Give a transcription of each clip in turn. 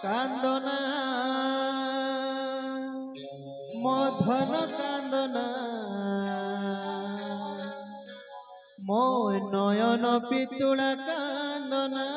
কান্দনা মধন কান্দনা মো নয়ন পিতুলা কান্দনা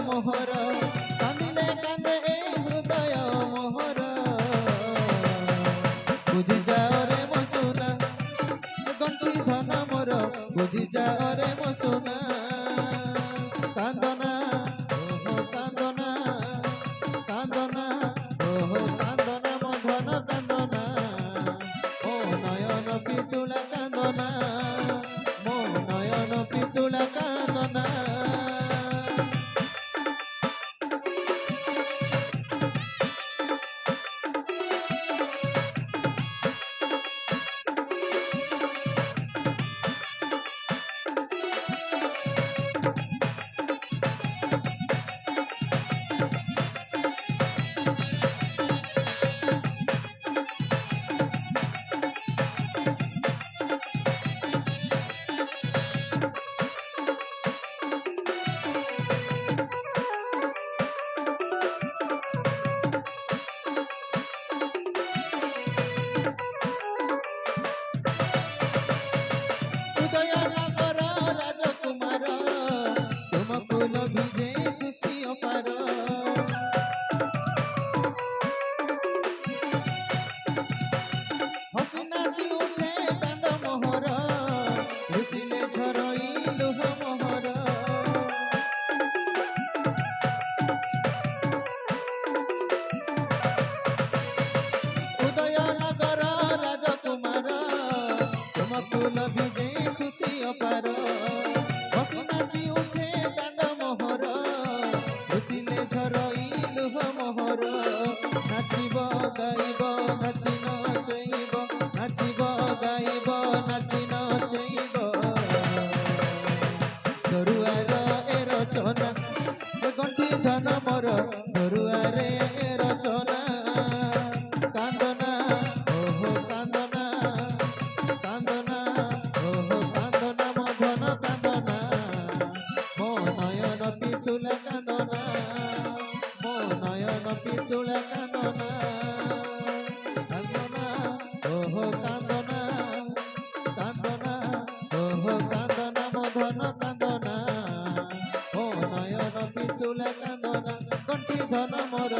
মোহর কান্দিলে কান্দে এই হৃদয় মোহর বুঝি যাও রে মো সোনা গন্টি ধন মোর বুঝি যাও রে মো সোনা কান্দনা ওহো কান্দনা কান্দনা ওহো কান্দনা মো ধন কান্দনা ও নয়ন পিতুলা কান্দনা মো নয়ন পিতুলা কান্দনা ফুল ভিজে খুশি অপার হসি নাচি উঠে দাଣ୍ଡ মোহর বসিলে ঝরই লুহ মোহর নাচিব গাইব নাচি নচইব নাচিব গাইব নাচি নচইব দরুয়ার এ রচনা গন্ঠি ধন মোর দরুয়ারে এ রচনা কান্দনা ওহো কান্দনা কান্দনা ওহো কান্দনা মধন কান্দনা মো নয়ন পিতুলা কান্দনা মো নয়ন পিতুলা কান্দনা কান্দনা ওহো কান্দনা কান্দনা ওহো কান্দনা মধন কান্দনা মো নয়ন পিতুলা কান্দনা কণ্ঠি ধন মোর